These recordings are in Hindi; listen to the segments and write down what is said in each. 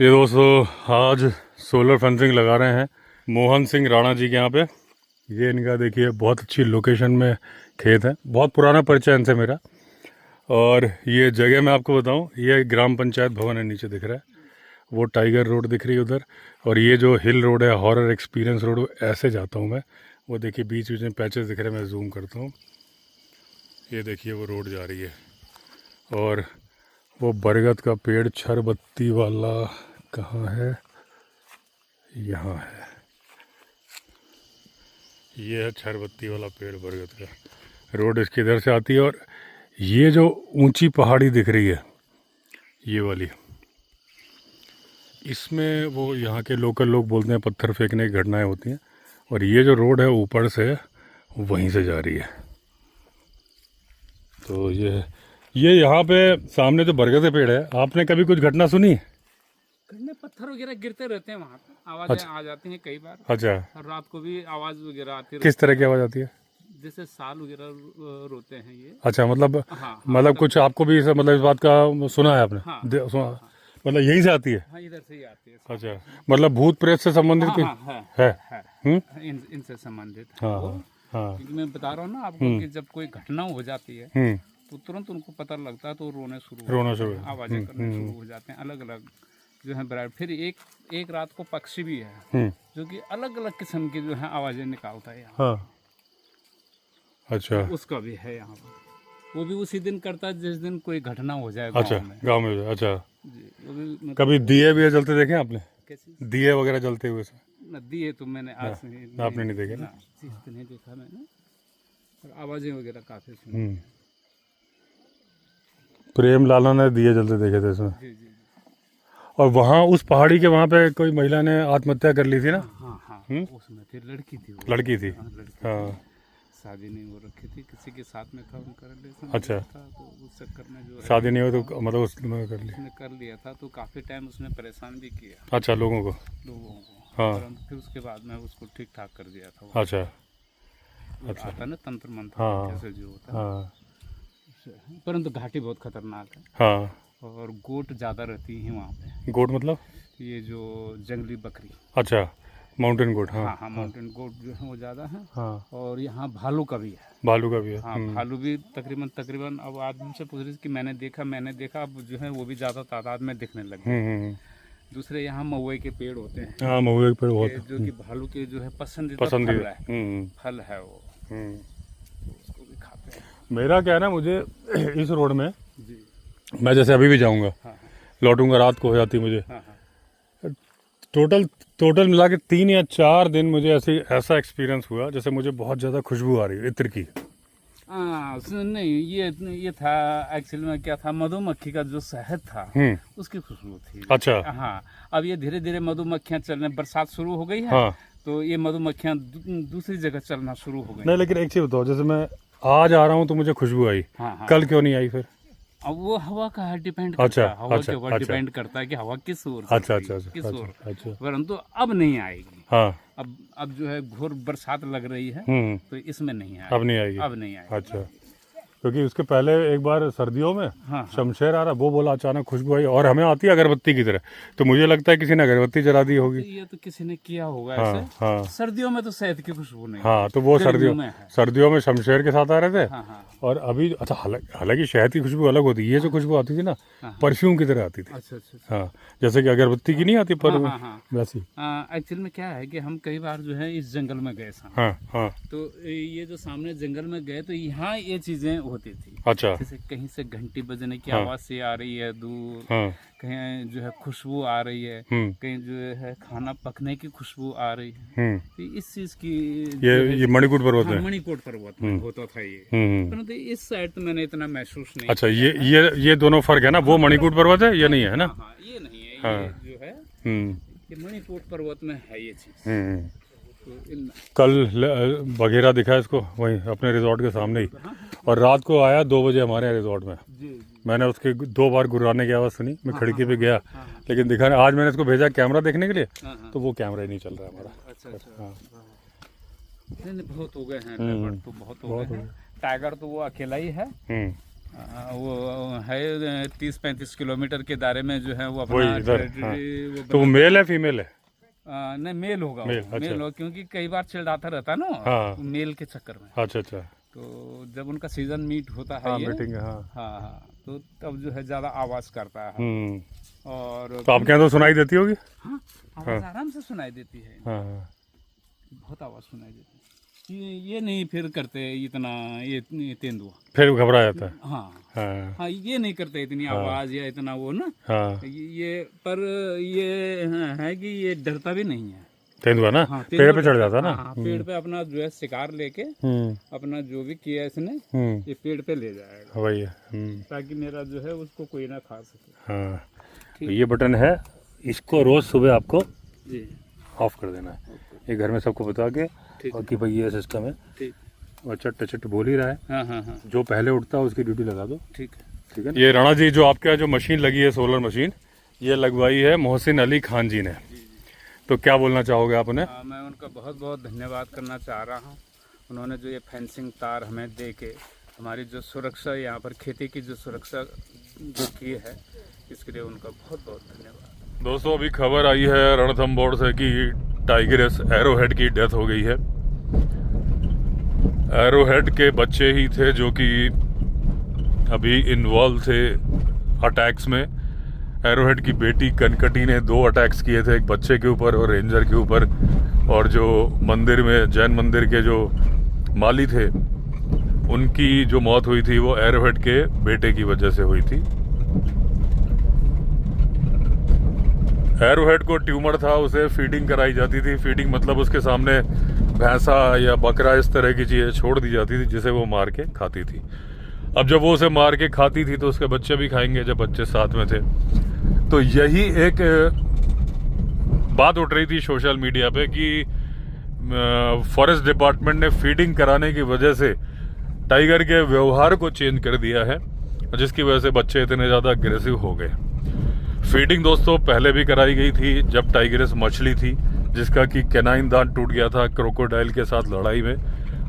ये दोस्तों आज सोलर फेंसिंग लगा रहे हैं मोहन सिंह राणा जी के यहाँ पे। ये इनका देखिए बहुत अच्छी लोकेशन में खेत है, बहुत पुराना परिचय इनसे मेरा। और ये जगह मैं आपको बताऊं, ये ग्राम पंचायत भवन है, नीचे दिख रहा है वो टाइगर रोड दिख रही है उधर। और ये जो हिल रोड है, हॉरर एक्सपीरियंस रोड, ऐसे जाता हूँ मैं। वो देखिए बीच बीच में पैचेस दिख रहे हैं, मैं जूम करता हूँ। ये देखिए वो रोड जा रही है और वो बरगद का पेड़ छरबत्ती वाला कहाँ है, यहाँ है। ये है छरबत्ती वाला पेड़ बरगद का, रोड इसके इधर से आती है। और ये जो ऊंची पहाड़ी दिख रही है ये वाली, इसमें वो यहाँ के लोकल लोग बोलते हैं पत्थर फेंकने की घटनाएं होती हैं। और ये जो रोड है ऊपर से वहीं से जा रही है। तो ये यहाँ पे सामने जो बरगद का पेड़ है, आपने कभी कुछ घटना सुनी? घटना पत्थर वगैरह गिरते रहते हैं वहाँ पे, आवाजें आ जाती हैं कई बार। अच्छा, और रात को भी आवाज वगैरह आती है। किस तरह की आवाज़ आती है? जैसे साल वगैरह रोते हैं ये। अच्छा, मतलब हाँ, मतलब कुछ आपको भी मतलब इस बात का सुना है आपने? हाँ, मतलब यही से आती है? हाँ, इधर से ही आती है। अच्छा, मतलब भूत प्रेत से संबंधित है? इनसे संबंधित। हाँ हाँ, क्योंकि मैं बता रहा हूँ ना आपको कि जब कोई घटना हो जाती है तो तुरंत उनको पता लगता है, तो रोना शुरू आवाजें करने शुरू हो जाते हैं। अलग अलग जो है ब्राइड। फिर एक रात को पक्षी भी है जो कि अलग अलग किस्म की जो है आवाजें निकालता है यहाँ। हाँ, अच्छा, उसका भी है यहाँ पर। वो भी उसी दिन करता है जिस दिन कोई घटना हो जाए अच्छा, गाँव में। अच्छा जी, वो भी मतलब कभी दिए भी जलते देखे आपने? कैसे दिए वगैरह जलते हुए से? नदी है तो मैंने आज आपने नहीं देखे ना? तो नहीं देखा मैंने। और आवाजें वगैरह काफी सुनी। प्रेम लाला ने दिए जलते देखे थे इसमें। जी जी जी। और वहाँ उस पहाड़ी के वहाँ पे कोई महिला ने आत्महत्या कर ली थी ना? हाँ हाँ, उसमें फिर लड़की थी वो। लड़की थी, हाँ, लड़की हाँ। शादी नहीं हो रखी थी, किसी के साथ में था उनका रिलेशन। अच्छा, था तो उस चक्कर में जो है शादी नहीं हुई तो मतलब उसने कर ली? उसने कर लिया था। तो काफी टाइम उसने परेशान भी किया अच्छा, लोगों को? हाँ। परंतु फिर उसके बाद में उसको ठीक ठाक कर दिया था वो। अच्छा अच्छा, आता ना तंत्र मंत्र हाँ जैसे जो होता है। हाँ परंतु घाटी बहुत खतरनाक है हाँ। और गोट ज्यादा रहती है वहाँ पे। गोट मतलब? ये जो जंगली बकरी। अच्छा, माउंटेन गोट। हाँ हाँ, माउंटेन गोट जो है वो ज्यादा है। हाँ, और यहाँ भालू का भी है। भालू का भी है। हाँ, भालू भी तकरीबन अब आदमी से पूछ रही कि मैंने देखा अब जो है वो भी ज्यादा तादाद में दिखने लगे। दूसरे यहाँ महुए के पेड़ होते हैं। हाँ, महुए के पेड़ बहुत, जो कि भालू के जो है पसंदीदा फल है वो। तो उसको भी खाते हैं। मेरा क्या है ना, मुझे इस रोड में जी, मैं जैसे अभी भी जाऊंगा, हाँ लौटूंगा, रात को हो जाती मुझे। हाँ हाँ। टोटल मिला के 3 या 4 दिन मुझे ऐसा एक्सपीरियंस हुआ जैसे मुझे बहुत ज़्यादा खुशबू आ रही है इत्र की। नहीं, ये था एक्चुअली में क्या था, मधुमक्खी का जो शहद था उसकी खुशबू थी। अच्छा, हाँ, अब ये धीरे धीरे मधुमक्खियां चलने, बरसात शुरू हो गई है। हाँ। तो ये मधुमक्खियां दूसरी जगह चलना शुरू हो गई। नहीं, लेकिन एक चीज़ बताओ, जैसे मैं आज आ रहा हूँ तो मुझे खुशबू आई, हाँ, कल क्यों नहीं आई फिर? अब वो हवा का डिपेंड करता है। हवा के ऊपर डिपेंड करता है कि हवा किस ओर से किस ओर। परंतु अब नहीं आएगी। हाँ, अब जो है घोर बरसात लग रही है तो इसमें नहीं आएगी। अब नहीं आएगी। अब नहीं आएगी। अच्छा, क्योंकि उसके पहले एक बार सर्दियों में शमशेर आ रहा, वो बोला अचानक खुशबू आई और हमें आती है अगरबत्ती की तरह। तो मुझे लगता है किसी ने अगरबत्ती जला दी होगी। ये तो किसी ने किया होगा हाँ ऐसे। हाँ सर्दियों में तो शहद की खुशबू नहीं। हाँ, तो वो सर्दियों में शमशेर के साथ आ रहे थे। हाँ। और अभी अच्छा, हालांकि शहद की खुशबू अलग होती है, ये जो खुशबू आती थी ना परफ्यूम की तरह आती थी। अच्छा। हाँ, जैसे कि अगरबत्ती की नहीं आती पर वैसी। एक्चुअल में क्या है कि हम कई बार जो है इस जंगल में गए सामने। हाँ। तो ये जो सामने जंगल में गए तो यहाँ ये चीजें होती थी। अच्छा, जैसे कहीं से घंटी बजने की आवाज से आ रही है दूर, कहीं जो है खुशबू आ रही है, कहीं जो है खाना पकने की खुशबू आ रही है। तो इस चीज की ये मणिकूट पर्वत में, मणिकूट पर्वत में होता था ये। परंतु इस साइड तो मैंने इतना महसूस नहीं। अच्छा, ये दोनों फर्क है ना, वो मणिकूट पर्वत है, ये नहीं है ना? हाँ, ये नहीं है। ये जो है ये मणिकूट पर्वत में है ये चीज। कल बघेरा दिखा इसको वहीं अपने रिजॉर्ट के सामने ही। और रात को आया 2 बजे हमारे यहाँ रिजॉर्ट में। मैंने उसके 2 बार गुर्राने की आवाज़ सुनी, मैं खिड़की पे गया लेकिन दिखा नहीं। आज मैंने इसको भेजा कैमरा देखने के लिए, तो वो कैमरा ही नहीं चल रहा है हमारा। अच्छा। नहीं, बहुत हो गए हैं, लेपर्ड तो बहुत हो गए हैं। टाइगर तो वो अकेला ही है। वो है 30-35 किलोमीटर के दायरे में जो है वो अपना वही इधर, टेरिटरी वो तो वो मेल है फीमेल है? नहीं मेल होगा, मेल, वो अच्छा। मेल होगा, क्योंकि कई बार चिल्लाता रहता है ना हाँ। मेल के चक्कर में। अच्छा अच्छा, तो जब उनका सीजन मीट होता है हाँ ये, मीटिंग, हाँ। हाँ हाँ, तो तब जो है ज्यादा आवाज करता है। और तो आपके यहाँ तो सुनाई देती होगी? हाँ, आवाज आराम से सुनाई देती है। हाँ हाँ, बहुत आवाज सुनाई देती है। ये नहीं फिर करते इतना, ये तेंदुआ फिर घबरा जाता है। हाँ हाँ हाँ, ये नहीं करते इतनी आवाज या इतना वो ना। हाँ, ये पर ये है कि ये डरता भी नहीं है। तेंदुआ ना, हाँ, पेड़ पे चढ़ जाता है ना। हाँ, पेड़ पे अपना जो है शिकार लेके अपना जो भी किया इसने ये पेड़ पे ले जाएगा, वही है। ताकि मेरा जो है उसको कोई ना खा सके। हाँ, तो ये बटन है, इसको रोज सुबह आपको जी ऑफ कर देना है। ये घर में सबको बता के, और कि भाई ये सिस्टम है। ठीक, और चट चट बोल ही रहा है। हाँ हाँ हाँ, जो पहले उठता है उसकी ड्यूटी लगा दो। ठीक है, ठीक है। ये राणा जी, जो आपके यहाँ जो मशीन लगी है, सोलर मशीन, ये लगवाई है मोहसिन अली खान जी ने। तो क्या बोलना चाहोगे आप उन्हें? मैं उनका बहुत बहुत धन्यवाद करना चाह रहा हूँ। उन्होंने जो ये फेंसिंग तार हमें दे के हमारी जो सुरक्षा, यहाँ पर खेती की जो सुरक्षा जो की है, इसके लिए उनका बहुत बहुत धन्यवाद। दोस्तों, अभी खबर आई है रणथंभौर से कि टाइगरेस एरोहेड की डेथ हो गई है। एरोहेड के बच्चे ही थे जो कि अभी इन्वॉल्व थे अटैक्स में। एरोहेड की बेटी कनकटी ने 2 अटैक्स किए थे, एक बच्चे के ऊपर और रेंजर के ऊपर। और जो मंदिर में, जैन मंदिर के जो माली थे, उनकी जो मौत हुई थी वो एरोहेड के बेटे की वजह से हुई थी। एरोहेड को ट्यूमर था, उसे फीडिंग कराई जाती थी। फीडिंग मतलब उसके सामने भैंसा या बकरा इस तरह की चीज़ें छोड़ दी जाती थी जिसे वो मार के खाती थी। अब जब वो उसे मार के खाती थी तो उसके बच्चे भी खाएंगे, जब बच्चे साथ में थे। तो यही एक बात उठ रही थी सोशल मीडिया पे कि फॉरेस्ट डिपार्टमेंट ने फीडिंग कराने की वजह से टाइगर के व्यवहार को चेंज कर दिया है, जिसकी वजह से बच्चे इतने ज़्यादा अग्रेसिव हो गए। फीडिंग दोस्तों पहले भी कराई गई थी, जब टाइगरेस मछली थी जिसका कि कैनाइन दांत टूट गया था क्रोकोडाइल के साथ लड़ाई में,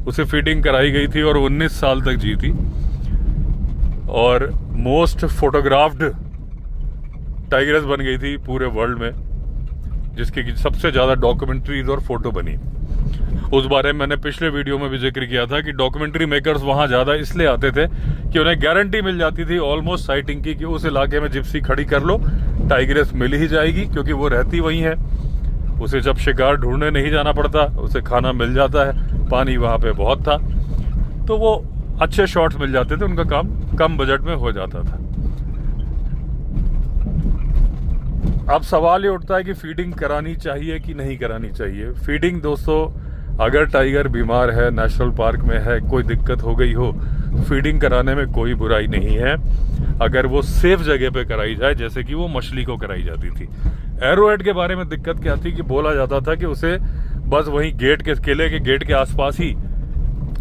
उसे फीडिंग कराई गई थी और 19 साल तक जी थी। और मोस्ट फोटोग्राफ्ड टाइगरेस बन गई थी पूरे वर्ल्ड में, जिसकी सबसे ज़्यादा डॉक्यूमेंट्रीज और फोटो बनी। उस बारे में मैंने पिछले वीडियो में भी जिक्र किया था कि डॉक्यूमेंट्री मेकर्स वहाँ ज़्यादा इसलिए आते थे कि उन्हें गारंटी मिल जाती थी ऑलमोस्ट साइटिंग की, कि उस इलाके में जिप्सी खड़ी कर लो, टाइगरेस मिल ही जाएगी, क्योंकि वो रहती वहीं है। उसे जब शिकार ढूंढने नहीं जाना पड़ता, उसे खाना मिल जाता है, पानी वहाँ पे बहुत था, तो वो अच्छे शॉट्स मिल जाते थे, उनका काम कम बजट में हो जाता था। अब सवाल ये उठता है कि फीडिंग करानी चाहिए कि नहीं करानी चाहिए। फीडिंग दोस्तों, अगर टाइगर बीमार है, नेशनल पार्क में है, कोई दिक्कत हो गई हो, फीडिंग कराने में कोई बुराई नहीं है, अगर वो सेफ जगह पे कराई जाए, जैसे कि वो मछली को कराई जाती थी। एरोहेड के बारे में दिक्कत क्या थी कि बोला जाता था कि उसे बस वहीं गेट के, किले के गेट के आसपास ही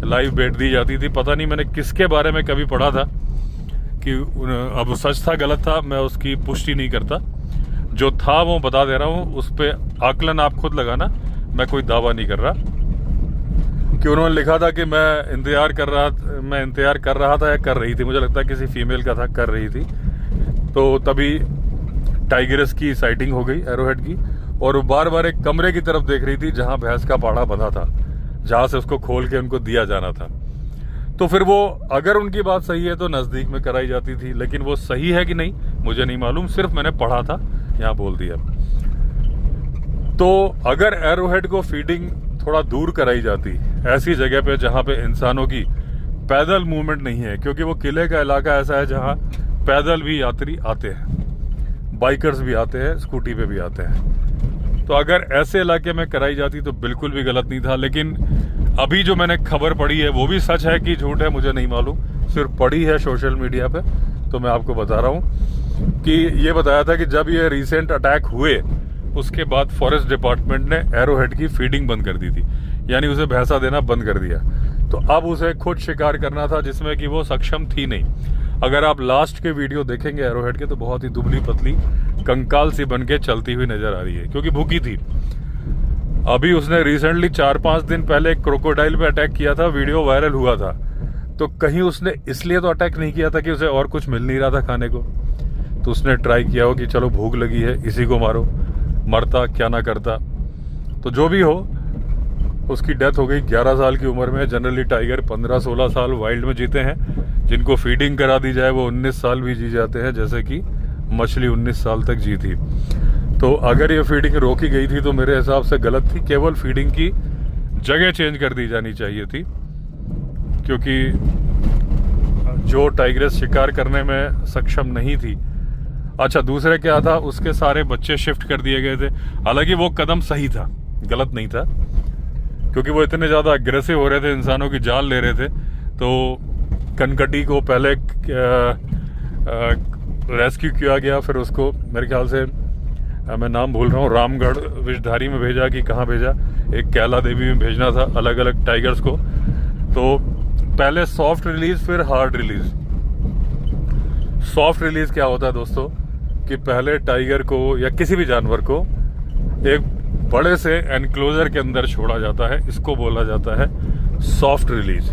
लाइव बेट दी जाती थी। पता नहीं मैंने किसके बारे में कभी पढ़ा था कि अब सच था गलत था, मैं उसकी पुष्टि नहीं करता। जो था वो बता दे रहा हूँ, उस पर आकलन आप खुद लगाना, मैं कोई दावा नहीं कर रहा। कि उन्होंने लिखा था कि मैं इंतजार कर रहा था या कर रही थी, मुझे लगता है किसी फीमेल का था, कर रही थी, तो तभी टाइगरेस की साइटिंग हो गई एरोहेड की। और वो बार बार एक कमरे की तरफ देख रही थी जहां भैंस का पाड़ा बंधा था, जहां से उसको खोल के उनको दिया जाना था। तो फिर वो, अगर उनकी बात सही है तो नज़दीक में कराई जाती थी, लेकिन वो सही है कि नहीं मुझे नहीं मालूम, सिर्फ मैंने पढ़ा था, यहाँ बोल दिया। तो अगर एरोहेड को फीडिंग थोड़ा दूर कराई जाती, ऐसी जगह पे जहाँ पे इंसानों की पैदल मूवमेंट नहीं है, क्योंकि वो किले का इलाका ऐसा है जहाँ पैदल भी यात्री आते हैं, बाइकर्स भी आते हैं, स्कूटी पे भी आते हैं, तो अगर ऐसे इलाके में कराई जाती तो बिल्कुल भी गलत नहीं था। लेकिन अभी जो मैंने खबर पढ़ी है, वो भी सच है कि झूठ है मुझे नहीं मालूम, सिर्फ पढ़ी है सोशल मीडिया पे, तो मैं आपको बता रहा हूँ कि ये बताया था कि जब ये रिसेंट अटैक हुए उसके बाद फॉरेस्ट डिपार्टमेंट ने एरोहेड की फीडिंग बंद कर दी थी, यानी उसे भैंसा देना बंद कर दिया। तो अब उसे खुद शिकार करना था, जिसमें कि वो सक्षम थी नहीं। अगर आप लास्ट के वीडियो देखेंगे एरोहेड के, तो बहुत ही दुबली पतली कंकाल सी बन के चलती हुई नजर आ रही है, क्योंकि भूखी थी। अभी उसने रिसेंटली 4-5 दिन पहले क्रोकोडाइल पे अटैक किया था, वीडियो वायरल हुआ था, तो कहीं उसने इसलिए तो अटैक नहीं किया था कि उसे और कुछ मिल नहीं रहा था खाने को, तो उसने ट्राई किया हो कि चलो भूख लगी है इसी को मारो, मरता क्या ना करता। तो जो भी हो, उसकी डेथ हो गई 11 साल की उम्र में। जनरली टाइगर 15-16 साल वाइल्ड में जीते हैं, जिनको फीडिंग करा दी जाए वो 19 साल भी जी जाते हैं, जैसे कि मछली 19 साल तक जी थी। तो अगर ये फीडिंग रोकी गई थी तो मेरे हिसाब से गलत थी, केवल फीडिंग की जगह चेंज कर दी जानी चाहिए थी, क्योंकि जो टाइग्रेस शिकार करने में सक्षम नहीं थी। अच्छा, दूसरे क्या था, उसके सारे बच्चे शिफ्ट कर दिए गए थे। हालांकि वो कदम सही था, गलत नहीं था, क्योंकि वो इतने ज़्यादा अग्रेसिव हो रहे थे, इंसानों की जान ले रहे थे। तो कनकटी को पहले रेस्क्यू किया गया, फिर उसको मेरे ख्याल से मैं नाम भूल रहा हूँ, रामगढ़ विषधारी में भेजा कि कहाँ भेजा, एक कैला देवी में भेजना था, अलग अलग टाइगर्स को। तो पहले सॉफ्ट रिलीज फिर हार्ड रिलीज। सॉफ्ट रिलीज क्या होता है दोस्तों, कि पहले टाइगर को या किसी भी जानवर को एक बड़े से एनक्लोजर के अंदर छोड़ा जाता है, इसको बोला जाता है सॉफ्ट रिलीज।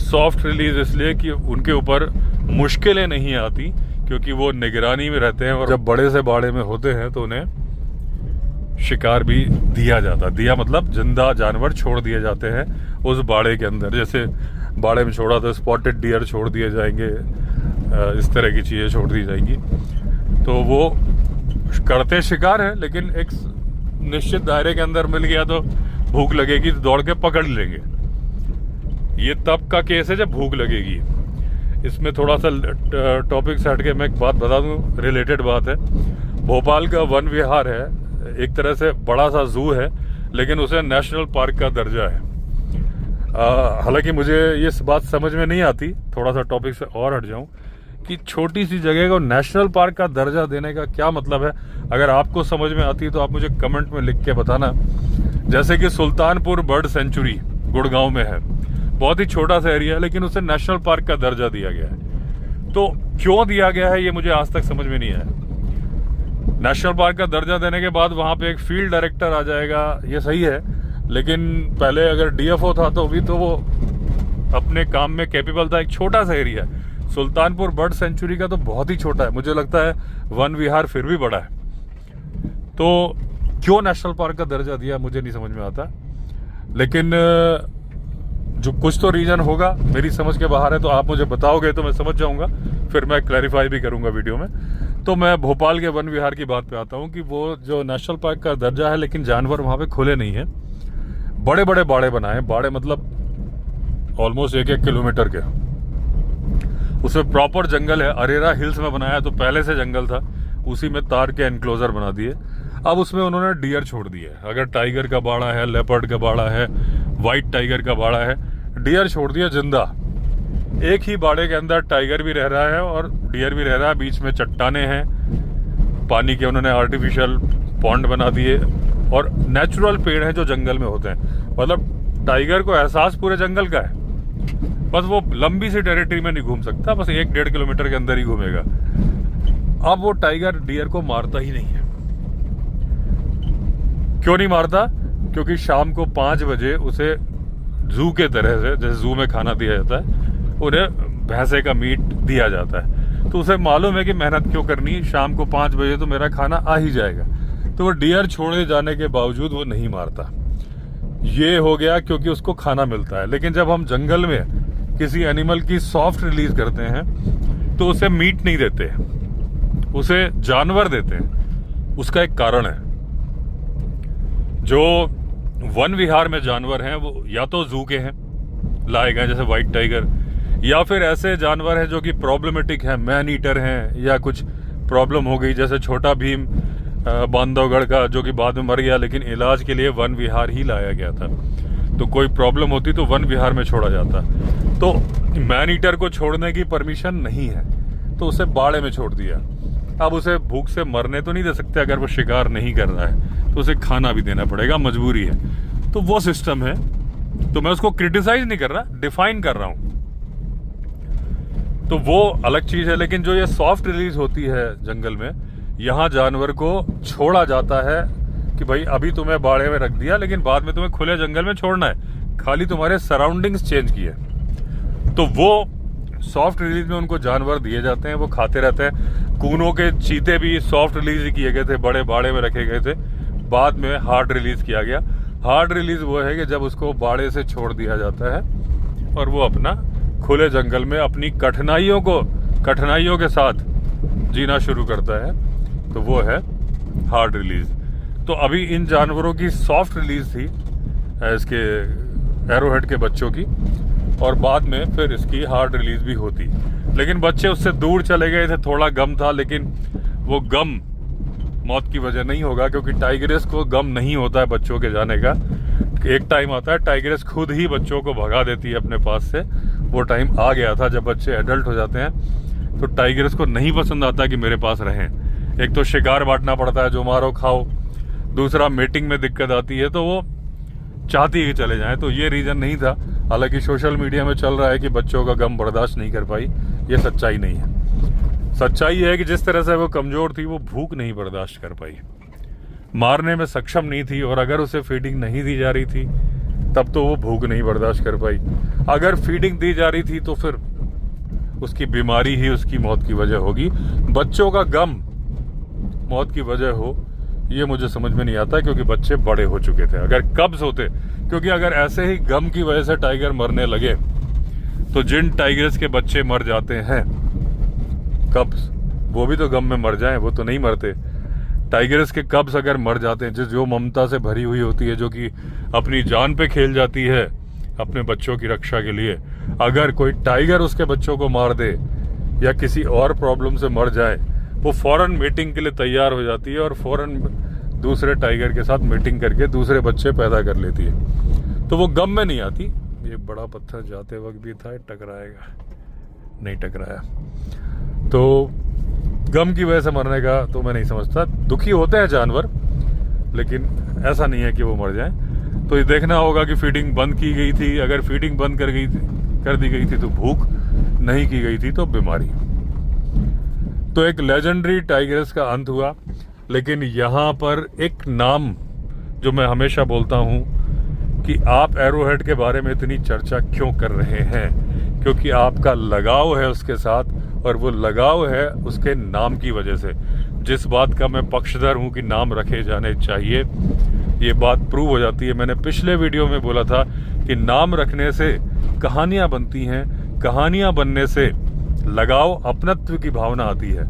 सॉफ्ट रिलीज इसलिए कि उनके ऊपर मुश्किलें नहीं आती, क्योंकि वो निगरानी में रहते हैं, और जब बड़े से बाड़े में होते हैं तो उन्हें शिकार भी दिया जाता है। दिया मतलब जिंदा जानवर छोड़ दिए जाते हैं उस बाड़े के अंदर। जैसे बाड़े में छोड़ा तो स्पॉटेड डियर छोड़ दिए जाएंगे, इस तरह की चीज़ें छोड़ दी जाएंगी। तो वो करते शिकार है, लेकिन एक निश्चित दायरे के अंदर मिल गया तो भूख लगेगी तो दौड़ के पकड़ लेंगे। ये तब का केस है जब भूख लगेगी। इसमें थोड़ा सा टॉपिक से हट के मैं एक बात बता दूं, रिलेटेड बात है। भोपाल का वन विहार है, एक तरह से बड़ा सा जू है, लेकिन उसे नेशनल पार्क का दर्जा है। हालांकि मुझे ये बात समझ में नहीं आती, थोड़ा सा टॉपिक से और हट जाऊं, कि छोटी सी जगह को नेशनल पार्क का दर्जा देने का क्या मतलब है। अगर आपको समझ में आती है तो आप मुझे कमेंट में लिख के बताना। जैसे कि सुल्तानपुर बर्ड सेंचुरी गुड़गांव में है, बहुत ही छोटा सा एरिया है, लेकिन उसे नेशनल पार्क का दर्जा दिया गया है। तो क्यों दिया गया है ये मुझे आज तक समझ में नहीं आया। नेशनल पार्क का दर्जा देने के बाद वहां पे एक फील्ड डायरेक्टर आ जाएगा, ये सही है, लेकिन पहले अगर डीएफओ था तो भी तो वो अपने काम में कैपेबल था। एक छोटा सा एरिया है, सुल्तानपुर बर्ड सेंचुरी का तो बहुत ही छोटा है, मुझे लगता है वन विहार फिर भी बड़ा है। तो क्यों नेशनल पार्क का दर्जा दिया मुझे नहीं समझ में आता, लेकिन जो कुछ तो रीजन होगा, मेरी समझ के बाहर है, तो आप मुझे बताओगे तो मैं समझ जाऊंगा, फिर मैं क्लैरिफाई भी करूंगा वीडियो में। तो मैं भोपाल के वन विहार की बात पे आता हूँ कि वो जो नेशनल पार्क का दर्जा है, लेकिन जानवर वहां पे खुले नहीं है, बड़े बड़े बाड़े बनाए, बाड़े मतलब ऑलमोस्ट 1-1 किलोमीटर के। उसमें प्रॉपर जंगल है, अरेरा हिल्स में बनाया, तो पहले से जंगल था, उसी में तार के एनक्लोजर बना दिए। अब उसमें उन्होंने डियर छोड़ दिए। अगर टाइगर का बाड़ा है, लेपर्ड का बाड़ा है, व्हाइट टाइगर का बाड़ा है, डियर छोड़ दिया जिंदा। एक ही बाड़े के अंदर टाइगर भी रह रहा है और डियर भी रह रहा है, बीच में चट्टाने हैं, पानी के उन्होंने आर्टिफिशियल पॉन्ड बना दिए, और नेचुरल पेड़ हैं जो जंगल में होते हैं। मतलब टाइगर को एहसास पूरे जंगल का है, बस वो लंबी सी टेरिटरी में नहीं घूम सकता, बस 1-1.5 किलोमीटर के अंदर ही घूमेगा। अब वो टाइगर डियर को मारता ही नहीं है। क्यों नहीं मारता? क्योंकि शाम को 5 बजे उसे जू के तरह से, जैसे जू में खाना दिया जाता है, उन्हें भैंसे का मीट दिया जाता है। तो उसे मालूम है कि मेहनत क्यों करनी, शाम को 5 बजे तो मेरा खाना आ ही जाएगा। तो वो डियर छोड़े जाने के बावजूद वो नहीं मारता। ये हो गया क्योंकि उसको खाना मिलता है। लेकिन जब हम जंगल में किसी एनिमल की सॉफ्ट रिलीज करते हैं तो उसे मीट नहीं देते, उसे जानवर देते हैं। उसका एक कारण है। जो वन विहार में जानवर हैं वो या तो जू के हैं, लाए गए, जैसे व्हाइट टाइगर, या फिर ऐसे जानवर हैं जो कि प्रॉब्लमेटिक हैं, मैन ईटर हैं, या कुछ प्रॉब्लम हो गई, जैसे छोटा भीम बांधवगढ़ का, जो कि बाद में मर गया, लेकिन इलाज के लिए वन विहार ही लाया गया था। तो कोई प्रॉब्लम होती तो वन विहार में छोड़ा जाता। तो मैन ईटर को छोड़ने की परमिशन नहीं है, तो उसे बाड़े में छोड़ दिया। अब उसे भूख से मरने तो नहीं दे सकते, अगर वो शिकार नहीं कर रहा है तो उसे खाना भी देना पड़ेगा, मजबूरी है। तो वो सिस्टम है। तो मैं उसको क्रिटिसाइज नहीं कर रहा, डिफाइन कर रहा हूं। तो वो अलग चीज है। लेकिन जो ये सॉफ्ट रिलीज होती है जंगल में, यहाँ जानवर को छोड़ा जाता है कि भाई अभी तुम्हें बाड़े में रख दिया, लेकिन बाद में तुम्हें खुले जंगल में छोड़ना है, खाली तुम्हारे सराउंडिंग्स चेंज किए। तो तो वो सॉफ्ट रिलीज में उनको जानवर दिए जाते हैं, वो खाते रहते हैं। कूनों के चीते भी सॉफ्ट रिलीज ही किए गए थे, बड़े बाड़े में रखे गए थे, बाद में हार्ड रिलीज किया गया। हार्ड रिलीज वो है कि जब उसको बाड़े से छोड़ दिया जाता है और वो अपना खुले जंगल में अपनी कठिनाइयों के साथ जीना शुरू करता है, तो वो है हार्ड रिलीज। तो अभी इन जानवरों की सॉफ्ट रिलीज थी, इसके एरोहेड के बच्चों की, और बाद में फिर इसकी हार्ड रिलीज भी होती। लेकिन बच्चे उससे दूर चले गए थे, थोड़ा गम था, लेकिन वो गम मौत की वजह नहीं होगा, क्योंकि टाइग्रेस को गम नहीं होता है बच्चों के जाने का। एक टाइम आता है टाइग्रेस खुद ही बच्चों को भगा देती है अपने पास से। वो टाइम आ गया था जब बच्चे एडल्ट हो जाते हैं, तो टाइग्रेस को नहीं पसंद आता कि मेरे पास रहें। एक तो शिकार बांटना पड़ता है, जो मारो खाओ, दूसरा मीटिंग में दिक्कत आती है, तो वो चाहती है कि चले जाएं। तो ये रीजन नहीं था। हालांकि सोशल मीडिया में चल रहा है कि बच्चों का गम बर्दाश्त नहीं कर पाई, ये सच्चाई नहीं है। सच्चाई है कि जिस तरह से वो कमजोर थी, वो भूख नहीं बर्दाश्त कर पाई, मारने में सक्षम नहीं थी, और अगर उसे फीडिंग नहीं दी जा रही थी तब तो वो भूख नहीं बर्दाश्त कर पाई। अगर फीडिंग दी जा रही थी तो फिर उसकी बीमारी ही उसकी मौत की वजह होगी। बच्चों का गम मौत की वजह हो, ये मुझे समझ में नहीं आता, क्योंकि बच्चे बड़े हो चुके थे। अगर कब्ज होते, क्योंकि अगर ऐसे ही गम की वजह से टाइगर मरने लगे, तो जिन टाइगर्स के बच्चे मर जाते हैं कब्ज, वो भी तो गम में मर जाएं, वो तो नहीं मरते। टाइगर्स के कब्ज अगर मर जाते हैं, जो ममता से भरी हुई होती है, जो कि अपनी जान पे खेल जाती है अपने बच्चों की रक्षा के लिए, अगर कोई टाइगर उसके बच्चों को मार दे या किसी और प्रॉब्लम से मर जाए, वो फौरन मीटिंग के लिए तैयार हो जाती है और फौरन दूसरे टाइगर के साथ मीटिंग करके दूसरे बच्चे पैदा कर लेती है। तो वो गम में नहीं आती। ये बड़ा पत्थर जाते वक्त भी था, टकराएगा, नहीं टकराया। तो गम की वजह से मरने का तो मैं नहीं समझता। दुखी होते हैं जानवर, लेकिन ऐसा नहीं है कि वो मर जाएं। तो ये देखना होगा कि फीडिंग बंद की गई थी। अगर फीडिंग बंद कर दी गई थी तो भूख, नहीं की गई थी तो बीमारी। तो एक लेजेंडरी टाइग्रेस का अंत हुआ। लेकिन यहाँ पर एक नाम जो मैं हमेशा बोलता हूँ कि आप एरोहेड के बारे में इतनी चर्चा क्यों कर रहे हैं, क्योंकि आपका लगाव है उसके साथ, और वो लगाव है उसके नाम की वजह से। जिस बात का मैं पक्षधर हूँ कि नाम रखे जाने चाहिए, ये बात प्रूव हो जाती है। मैंने पिछले वीडियो में बोला था कि नाम रखने से कहानियाँ बनती हैं, कहानियाँ बनने से लगाव, अपनत्व की भावना आती है।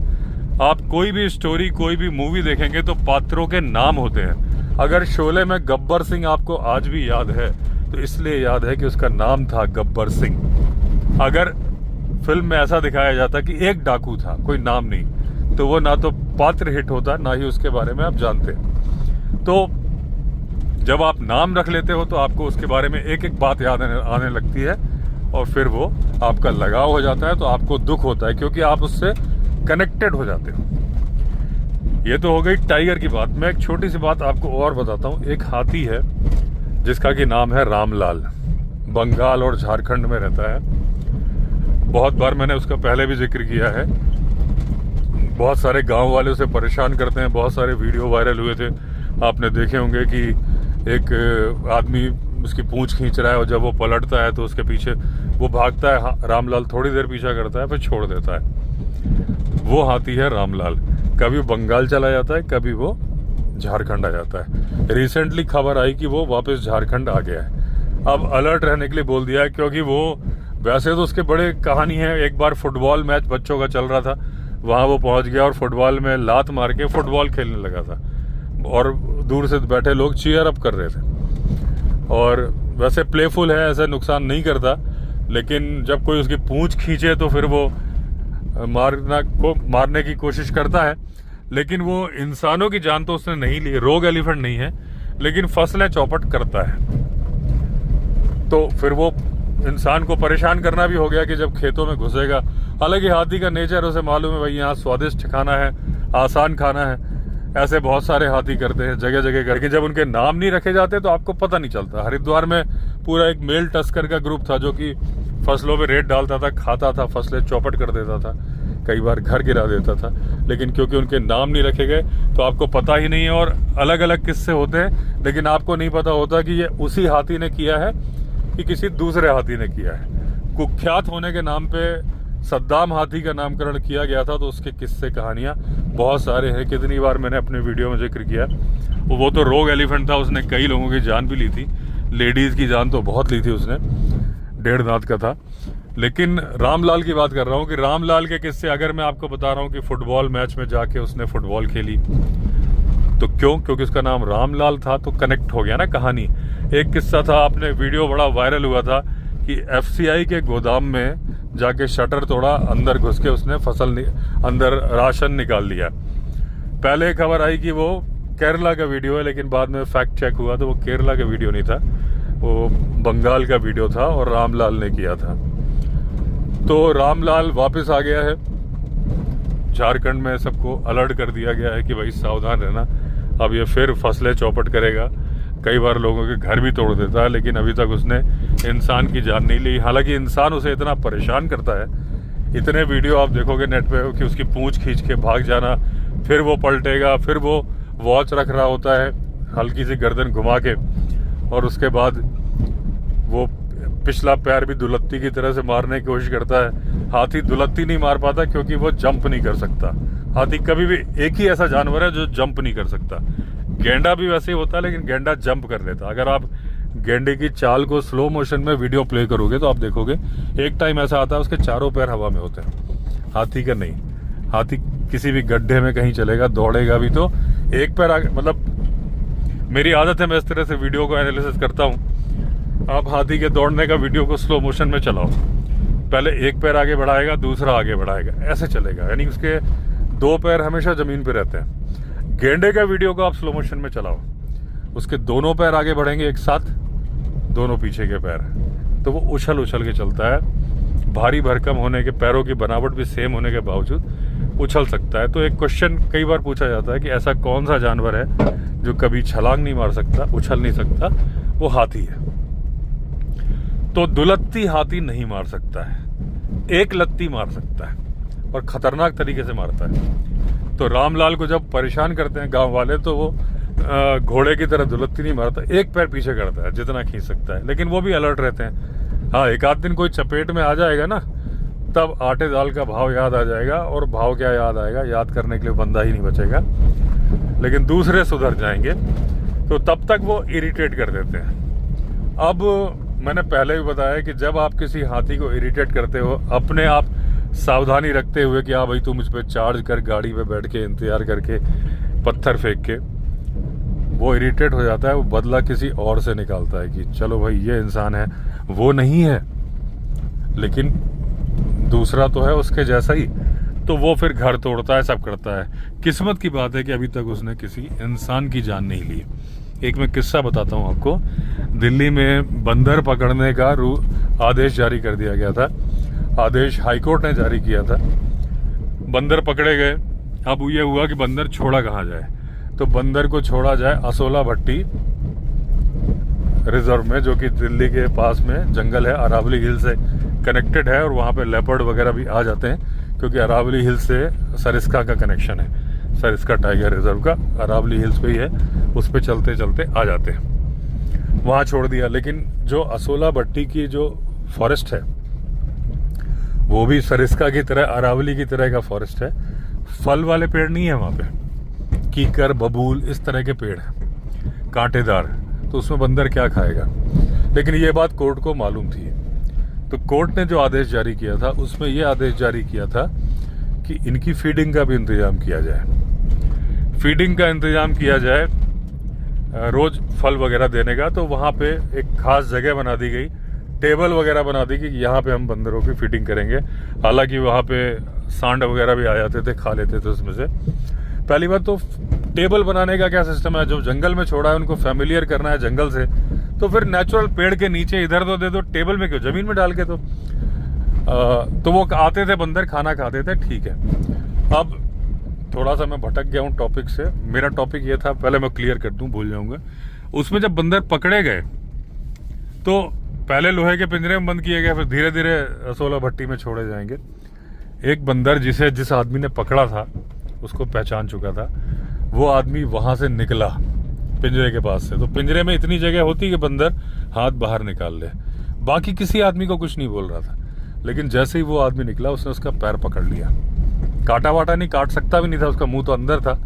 आप कोई भी स्टोरी, कोई भी मूवी देखेंगे तो पात्रों के नाम होते हैं। अगर शोले में गब्बर सिंह आपको आज भी याद है, तो इसलिए याद है कि उसका नाम था गब्बर सिंह। अगर फिल्म में ऐसा दिखाया जाता कि एक डाकू था, कोई नाम नहीं, तो वो ना तो पात्र हिट होता, ना ही उसके बारे में आप जानते। तो जब आप नाम रख लेते हो तो आपको उसके बारे में एक एक बात याद आने लगती है, और फिर वो आपका लगाव हो जाता है। तो आपको दुख होता है, क्योंकि आप उससे कनेक्टेड हो जाते हो। ये तो हो गई टाइगर की बात। मैं एक छोटी सी बात आपको और बताता हूँ। एक हाथी है जिसका कि नाम है रामलाल, बंगाल और झारखंड में रहता है। बहुत बार मैंने उसका पहले भी जिक्र किया है। बहुत सारे गांव वाले उसे परेशान करते हैं, बहुत सारे वीडियो वायरल हुए थे, आपने देखे होंगे कि एक आदमी उसकी पूंछ खींच रहा है और जब वो पलटता है तो उसके पीछे वो भागता है, रामलाल थोड़ी देर पीछा करता है, फिर छोड़ देता है। वो हाथी है रामलाल। कभी बंगाल चला जाता है, कभी वो झारखंड आ जाता है। रिसेंटली खबर आई कि वो वापस झारखंड आ गया है। अब अलर्ट रहने के लिए बोल दिया है, क्योंकि वो वैसे तो उसके बड़े कहानी है। एक बार फुटबॉल मैच बच्चों का चल रहा था, वहाँ वो पहुँच गया और फुटबॉल में लात मार के फुटबॉल खेलने लगा था, और दूर से बैठे लोग चीयर अप कर रहे थे। और वैसे प्लेफुल है, ऐसा नुकसान नहीं करता, लेकिन जब कोई उसकी पूंछ खींचे तो फिर वो मारने की कोशिश करता है। लेकिन वो इंसानों की जान तो उसने नहीं ली, रोग एलिफेंट नहीं है, लेकिन फसलें चौपट करता है। तो फिर वो इंसान को परेशान करना भी हो गया कि जब खेतों में घुसेगा। हालांकि हाथी का नेचर उसे मालूम है, भाई यहाँ स्वादिष्ट खाना है, आसान खाना है। ऐसे बहुत सारे हाथी करते हैं जगह जगह करके। जब उनके नाम नहीं रखे जाते तो आपको पता नहीं चलता। हरिद्वार में पूरा एक मेल टस्कर का ग्रुप था जो कि फसलों पे रेत डालता था, खाता था, फसलें चौपट कर देता था, कई बार घर गिरा देता था। लेकिन क्योंकि उनके नाम नहीं रखे गए तो आपको पता ही नहीं है। और अलग अलग किस्से होते हैं, लेकिन आपको नहीं पता होता कि ये उसी हाथी ने किया है कि किसी दूसरे हाथी ने किया है। कुख्यात होने के नाम पे सद्दाम हाथी का नामकरण किया गया था, तो उसके किस्से कहानियाँ बहुत सारे हैं। कितनी बार मैंने अपने वीडियो में जिक्र किया। वो तो रोग एलिफेंट था, उसने कई लोगों की जान भी ली थी, लेडीज़ की जान तो बहुत ली थी उसने, 1.5 दांत का था। लेकिन रामलाल की बात कर रहा हूँ कि रामलाल के किस्से अगर मैं आपको बता रहा हूँ कि फुटबॉल मैच में जाके उसने फुटबॉल खेली, तो क्योंकि उसका नाम रामलाल था, तो कनेक्ट हो गया ना कहानी। एक किस्सा था, आपने वीडियो बड़ा वायरल हुआ था कि FCI के गोदाम में जाके शटर तोड़ा, अंदर घुस के उसने अंदर राशन निकाल लिया। पहले खबर आई कि वो केरला का वीडियो है, लेकिन बाद में फैक्ट चेक हुआ तो वो केरला का वीडियो नहीं था, वो बंगाल का वीडियो था और रामलाल ने किया था। तो रामलाल वापस आ गया है, झारखंड में सबको अलर्ट कर दिया गया है कि भाई सावधान रहना, अब ये फिर फसलें चौपट करेगा, कई बार लोगों के घर भी तोड़ देता है, लेकिन अभी तक उसने इंसान की जान नहीं ली। हालांकि इंसान उसे इतना परेशान करता है, इतने वीडियो आप देखोगे नेट पे कि उसकी पूंछ खींच के भाग जाना, फिर वो पलटेगा, फिर वो वॉच रख रहा होता है हल्की सी गर्दन घुमा के, और उसके बाद वो पिछला पैर भी दुलत्ती की तरह से मारने की कोशिश करता है। हाथी दुलत्ती नहीं मार पाता क्योंकि वो जंप नहीं कर सकता। हाथी कभी भी एक ही ऐसा जानवर है जो जंप नहीं कर सकता। गेंडा भी वैसे ही होता है, लेकिन गेंडा जंप कर लेता। अगर आप गेंडे की चाल को स्लो मोशन में वीडियो प्ले करोगे तो आप देखोगे एक टाइम ऐसा आता है उसके चारों पैर हवा में होते हैं, हाथी का नहीं। हाथी किसी भी गड्ढे में कहीं चलेगा, दौड़ेगा भी तो एक पैर आगे, मतलब मेरी आदत है, मैं इस तरह से वीडियो को एनालिसिस करता हूँ। आप हाथी के दौड़ने का वीडियो को स्लो मोशन में चलाओ, पहले एक पैर आगे बढ़ाएगा, दूसरा आगे बढ़ाएगा, ऐसे चलेगा, यानी उसके 2 पैर हमेशा जमीन पे रहते हैं। गेंडे का वीडियो को आप स्लो मोशन में चलाओ, उसके दोनों पैर आगे बढ़ेंगे एक साथ, दोनों पीछे के पैर, तो वो उछल उछल के चलता है। भारी भरकम होने के, पैरों की बनावट भी सेम होने के बावजूद उछल सकता है। तो एक क्वेश्चन कई बार पूछा जाता है कि ऐसा कौन सा जानवर है जो कभी छलांग नहीं मार सकता, उछल नहीं सकता? वो हाथी है। तो दुलत्ती हाथी नहीं मार सकता है, एक लत्ती मार सकता है, और खतरनाक तरीके से मारता है। तो रामलाल को जब परेशान करते हैं गांव वाले, तो वो घोड़े की तरह दुलत्ती नहीं मारता, एक पैर पीछे करता है जितना खींच सकता है, लेकिन वो भी अलर्ट रहते हैं। हाँ, एक आध दिन कोई चपेट में आ जाएगा ना, तब आटे दाल का भाव याद आ जाएगा, और भाव क्या याद आएगा, याद करने के लिए बंदा ही नहीं बचेगा, लेकिन दूसरे सुधर जाएंगे, तो तब तक वो इरिटेट कर देते हैं। अब मैंने पहले भी बताया कि जब आप किसी हाथी को इरिटेट करते हो, अपने आप सावधानी रखते हुए कि हाँ भाई तू मुझ पर चार्ज कर, गाड़ी पे बैठ के इंतजार करके, पत्थर फेंक के, वो इरिटेट हो जाता है, वो बदला किसी और से निकालता है कि चलो भाई ये इंसान है, वो नहीं है लेकिन दूसरा तो है उसके जैसा ही, तो वो फिर घर तोड़ता है, सब करता है। किस्मत की बात है कि अभी तक उसने किसी इंसान की जान नहीं ली। एक मैं किस्सा बताता हूँ आपको। दिल्ली में बंदर पकड़ने का आदेश जारी कर दिया गया था, आदेश हाईकोर्ट ने जारी किया था। बंदर पकड़े गए, अब ये हुआ कि बंदर छोड़ा कहाँ जाए, तो बंदर को छोड़ा जाए असोला भट्टी रिजर्व में, जो कि दिल्ली के पास में जंगल है, अरावली हिल से कनेक्टेड है, और वहाँ पे लेपर्ड वगैरह भी आ जाते हैं, क्योंकि अरावली हिल से सरिस्का का कनेक्शन है। सरिस्का टाइगर रिजर्व का अरावली हिल्स पे ही है, उस पे चलते चलते आ जाते हैं। वहाँ छोड़ दिया। लेकिन जो असोला भट्टी की जो फॉरेस्ट है, वो भी सरिस्का की तरह, अरावली की तरह का फॉरेस्ट है। फल वाले पेड़ नहीं है वहाँ पे, कीकर, बबूल, इस तरह के पेड़ हैं कांटेदार, तो उसमें बंदर क्या खाएगा। लेकिन ये बात कोर्ट को मालूम थी, तो कोर्ट ने जो आदेश जारी किया था उसमें यह आदेश जारी किया था कि इनकी फीडिंग का भी इंतजाम किया जाए। फीडिंग का इंतजाम किया जाए, रोज फल वगैरह देने का। तो वहाँ पे एक खास जगह बना दी गई, टेबल वगैरह बना दी कि यहाँ पे हम बंदरों की फीडिंग करेंगे। हालांकि वहाँ पे सांड वगैरह भी आ जाते थे, खा लेते थे उसमें से। पहली बात तो टेबल बनाने का क्या सिस्टम है, जो जंगल में छोड़ा है उनको फैमिलियर करना है जंगल से, तो फिर नेचुरल पेड़ के नीचे इधर तो दे दो, टेबल में क्यों, जमीन में डाल के तो वो आते थे बंदर, खाना खाते थे, ठीक है। अब थोड़ा सा मैं भटक गया हूँ टॉपिक से। मेरा टॉपिक ये था, पहले मैं क्लियर कर दूं, भूल जाऊंगा। उसमें जब बंदर पकड़े गए तो पहले लोहे के पिंजरे में बंद किए गए, फिर धीरे धीरे असोला भट्टी में छोड़े जाएंगे। एक बंदर जिस आदमी ने पकड़ा था उसको पहचान चुका था, वो आदमी वहां से निकला पिंजरे के पास से। तो पिंजरे में इतनी जगह होती कि बंदर हाथ बाहर निकाल ले, बाकी किसी आदमी को कुछ नहीं बोल रहा था। लेकिन जैसे ही वो आदमी निकला उसने उसका पैर पकड़ लिया। काटा वाटा नहीं, काट सकता भी नहीं था, उसका मुंह तो अंदर था।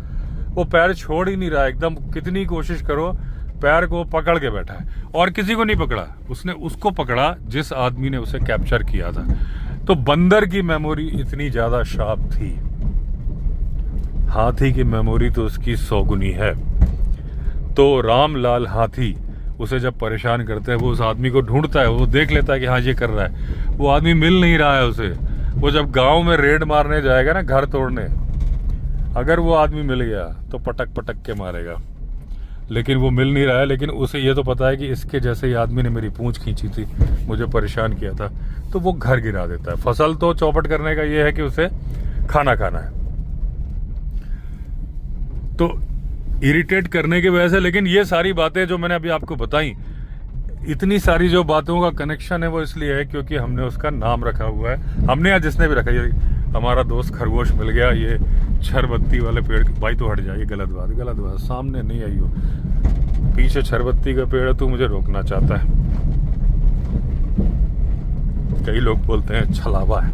वो पैर छोड़ ही नहीं रहा, एकदम कितनी कोशिश करो पैर को पकड़ के बैठा है, और किसी को नहीं पकड़ा, उसने उसको पकड़ा जिस आदमी ने उसे कैप्चर किया था। तो बंदर की मेमोरी इतनी ज्यादा शार्प थी, हाथी की मेमोरी तो उसकी 100 गुनी है। तो रामलाल हाथी उसे जब परेशान करते हैं, वो उस आदमी को ढूंढता है, वो देख लेता है कि हाँ ये कर रहा है, वो आदमी मिल नहीं रहा है उसे। वो जब गांव में रेड मारने जाएगा ना, घर तोड़ने, अगर वो आदमी मिल गया तो पटक पटक के मारेगा, लेकिन वो मिल नहीं रहा है। लेकिन उसे ये तो पता है कि इसके जैसे ही आदमी ने मेरी पूंछ खींची थी, मुझे परेशान किया था, तो वो घर गिरा देता है। फसल तो चौपट करने का ये है कि उसे खाना खाना है, तो इरिटेट करने की वजह से। लेकिन ये सारी बातें जो मैंने अभी आपको बताई, इतनी सारी जो बातों का कनेक्शन है वो इसलिए है क्योंकि हमने उसका नाम रखा हुआ है। हमने या जिसने भी रखा, ये हमारा दोस्त खरगोश मिल गया, ये छरबत्ती वाले पेड़। भाई तो हट जाइए, गलत बात, सामने नहीं आई हो, पीछे छरबत्ती का पेड़ है, तू मुझे रोकना चाहता है। कई लोग बोलते हैं छलावा है,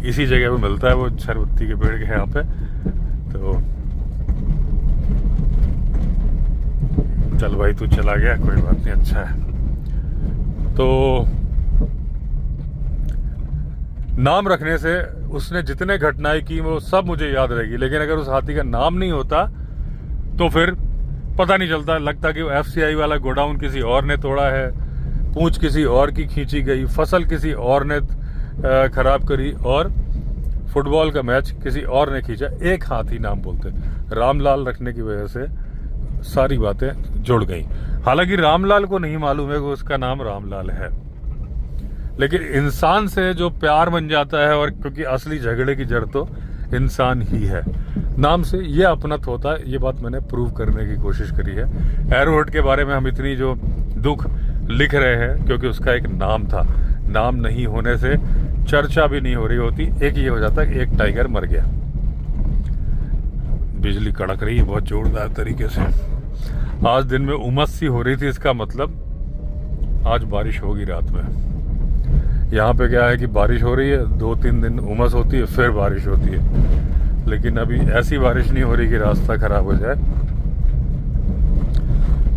इसी जगह पे मिलता है वो छरबत्ती के पेड़ के यहाँ पे। तो चल भाई तू चला गया, कोई बात नहीं, अच्छा है। तो नाम रखने से उसने जितने घटनाएं की वो सब मुझे याद रहेगी, लेकिन अगर उस हाथी का नाम नहीं होता तो फिर पता नहीं चलता, लगता कि वो FCI वाला गोडाउन किसी और ने तोड़ा है, पूंछ किसी और की खींची गई, फसल किसी और ने खराब करी, और फुटबॉल का मैच किसी और ने खींचा। एक हाथी नाम बोलते, रामलाल रखने की वजह से सारी बातें जुड़ गई। हालांकि रामलाल को नहीं मालूम है कि उसका नाम रामलाल है, लेकिन इंसान से जो प्यार बन जाता है, और क्योंकि असली झगड़े की जड़ तो इंसान ही है, नाम से ये अपनत होता है। ये बात मैंने प्रूव करने की कोशिश करी है। एरोहेड के बारे में हम इतनी जो दुख लिख रहे हैं क्योंकि उसका एक नाम था, नाम नहीं होने से चर्चा भी नहीं हो रही होती। एक ये हो जाता है, एक टाइगर मर गया। बिजली कड़क रही है बहुत जोरदार तरीके से। आज दिन में उमस सी हो रही थी, इसका मतलब आज बारिश होगी रात में। यहाँ पे क्या है कि बारिश हो रही है, 2-3 दिन उमस होती है, फिर बारिश होती है, लेकिन अभी ऐसी बारिश नहीं हो रही कि रास्ता खराब हो जाए।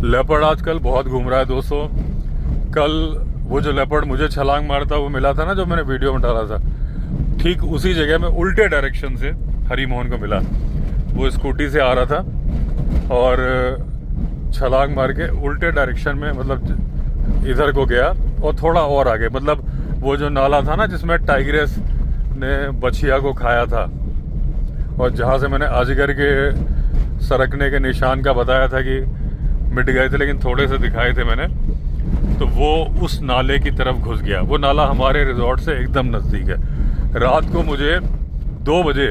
लेपर्ड आजकल बहुत घूम रहा है दोस्तों। कल वो जो लेपर्ड मुझे छलांग मारता वो मिला था ना, जो मैंने वीडियो में डाला था, ठीक उसी जगह में उल्टे डायरेक्शन से हरी मोहन को मिला। वो स्कूटी से आ रहा था और छलांग मार के उल्टे डायरेक्शन में, मतलब इधर को गया और थोड़ा और आगे, मतलब वो जो नाला था ना जिसमें टाइग्रेस ने बछिया को खाया था, और जहाँ से मैंने अजगर के सरकने के निशान का बताया था कि मिट गए थे लेकिन थोड़े से दिखाए थे मैंने, तो वो उस नाले की तरफ घुस गया। वो नाला हमारे रिजॉर्ट से एकदम नज़दीक है। रात को मुझे 2 बजे,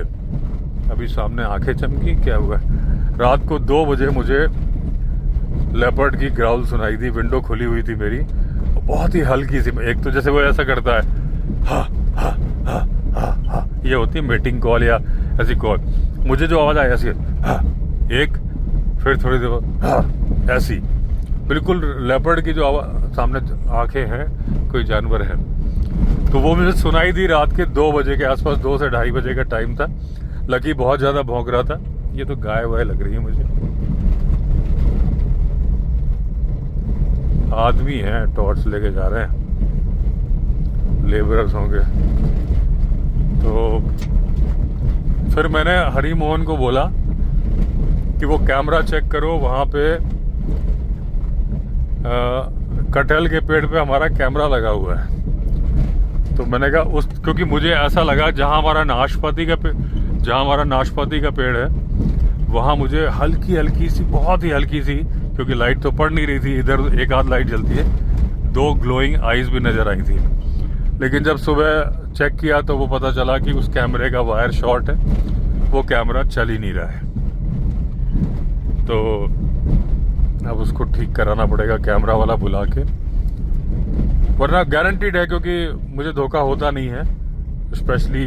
अभी सामने आंखें चमकी, क्या हुआ, रात को 2 बजे मुझे लेपर्ड की ग्राउल सुनाई दी। विंडो खुली हुई थी मेरी, बहुत ही हल्की सी। एक तो जैसे वो ऐसा करता है, हा हा हा हा हा, ये होती है मीटिंग कॉल या ऐसी कॉल। मुझे जो आवाज़ आई ऐसी, हा एक, फिर थोड़ी देर हा, ऐसी बिल्कुल लेपर्ड की जो आवाज़, सामने आंखें हैं, कोई जानवर है, तो वो मुझे सुनाई दी रात के 2 बजे के आसपास। 2 से 2:30 बजे का टाइम था। लकी बहुत ज़्यादा भौंक रहा था। ये तो गाय वाय लग रही है मुझे। आदमी हैं, टॉर्च लेके जा रहे हैं, लेबरर्स होंगे। तो फिर मैंने हरी मोहन को बोला कि वो कैमरा चेक करो, वहाँ पे कटहल के पेड़ पे हमारा कैमरा लगा हुआ है। तो मैंने कहा उस, क्योंकि मुझे ऐसा लगा जहाँ हमारा नाशपाती का पेड़ है वहाँ मुझे हल्की हल्की सी, बहुत ही हल्की सी, क्योंकि लाइट तो पड़ नहीं रही थी, इधर एक आध लाइट जलती है, 2 ग्लोइंग आइज भी नज़र आई थी। लेकिन जब सुबह चेक किया तो वो पता चला कि उस कैमरे का वायर शॉर्ट है, वो कैमरा चल ही नहीं रहा है। तो अब उसको ठीक कराना पड़ेगा, कैमरा वाला बुला के, वरना गारंटीड है, क्योंकि मुझे धोखा होता नहीं है, स्पेशली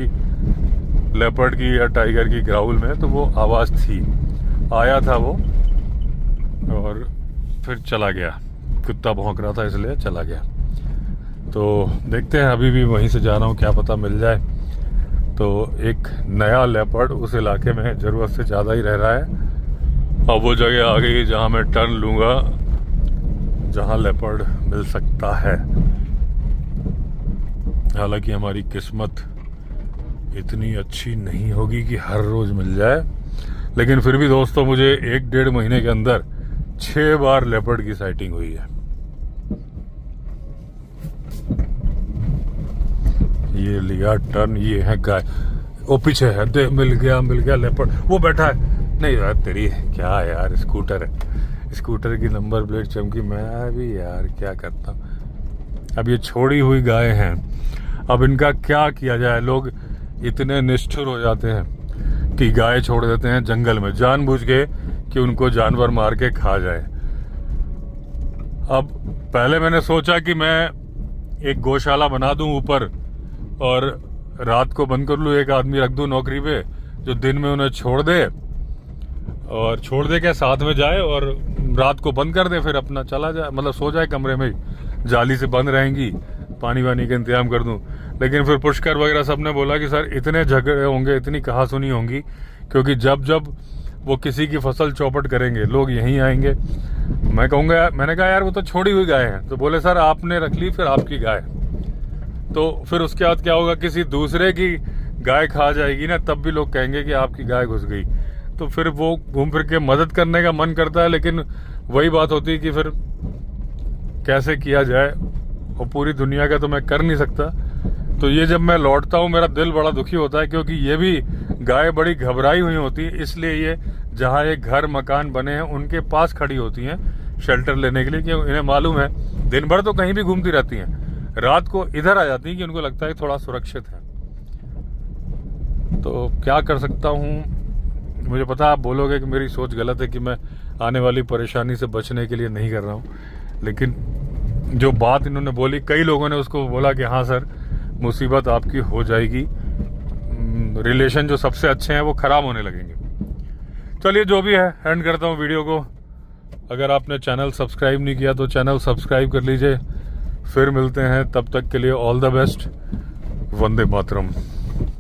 लेपर्ड की या टाइगर की ग्राउल में। तो वो आवाज़ थी, आया था वो और फिर चला गया। कुत्ता भौंक रहा था इसलिए चला गया। तो देखते हैं, अभी भी वहीं से जा रहा हूँ, क्या पता मिल जाए। तो एक नया लेपर्ड उस इलाके में ज़रूरत से ज़्यादा ही रह रहा है। अब वो जगह आ गई जहाँ मैं टर्न लूँगा, जहाँ लेपर्ड मिल सकता है। हालांकि हमारी किस्मत इतनी अच्छी नहीं होगी कि हर रोज़ मिल जाए, लेकिन फिर भी दोस्तों मुझे 1-1.5 महीने के अंदर 6 बार लेपर्ड की साइटिंग हुई है। ये लिया टर्न, ये है गाय, वो पीछे है, दे मिल गया लेपर्ड, वो बैठा है। नहीं यार तेरी क्या है यार, स्कूटर है, स्कूटर की नंबर प्लेट चमकी। मैं भी यार क्या करता हूँ। अब ये छोड़ी हुई गाय हैं, अब इनका क्या किया जाए। लोग इतने निष्ठुर हो जाते हैं कि गाय छोड़ देते हैं जंगल में जानबूझ के कि उनको जानवर मार के खा जाए। अब पहले मैंने सोचा कि मैं एक गौशाला बना दूं ऊपर और रात को बंद कर लूँ, एक आदमी रख दूं नौकरी पे जो दिन में उन्हें छोड़ दे, और छोड़ दे के साथ में जाए और रात को बंद कर दे, फिर अपना चला जाए, मतलब सो जाए कमरे में, जाली से बंद रहेंगी, पानी वानी का इंतजाम कर दूं। लेकिन फिर पुष्कर वगैरह सब ने बोला कि सर इतने झगड़े होंगे, इतनी कहासुनी होंगी, क्योंकि जब जब वो किसी की फसल चौपट करेंगे लोग यहीं आएंगे। मैं कहूँगा, मैंने कहा यार वो तो छोड़ी हुई गाय है। तो बोले सर आपने रख ली, फिर आपकी गाय, तो फिर उसके बाद क्या होगा, किसी दूसरे की गाय खा जाएगी ना, तब भी लोग कहेंगे कि आपकी गाय घुस गई। तो फिर वो घूम फिर के मदद करने का मन करता है, लेकिन वही बात होती है कि फिर कैसे किया जाए, और पूरी दुनिया का तो मैं कर नहीं सकता। तो ये जब मैं लौटता हूँ मेरा दिल बड़ा दुखी होता है, क्योंकि ये भी गाय बड़ी घबराई हुई होती है, इसलिए ये जहाँ ये घर मकान बने हैं उनके पास खड़ी होती हैं शेल्टर लेने के लिए, क्योंकि इन्हें मालूम है दिन भर तो कहीं भी घूमती रहती हैं, रात को इधर आ जाती हैं कि उनको लगता है थोड़ा सुरक्षित है। तो क्या कर सकता हूँ, मुझे पता आप बोलोगे कि मेरी सोच गलत है कि मैं आने वाली परेशानी से बचने के लिए नहीं कर रहा हूँ, लेकिन जो बात इन्होंने बोली, कई लोगों ने उसको बोला कि हाँ सर मुसीबत आपकी हो जाएगी, रिलेशन जो सबसे अच्छे हैं वो खराब होने लगेंगे। चलिए जो भी है, एंड करता हूँ वीडियो को। अगर आपने चैनल सब्सक्राइब नहीं किया तो चैनल सब्सक्राइब कर लीजिए। फिर मिलते हैं, तब तक के लिए all the best. Vande Mataram.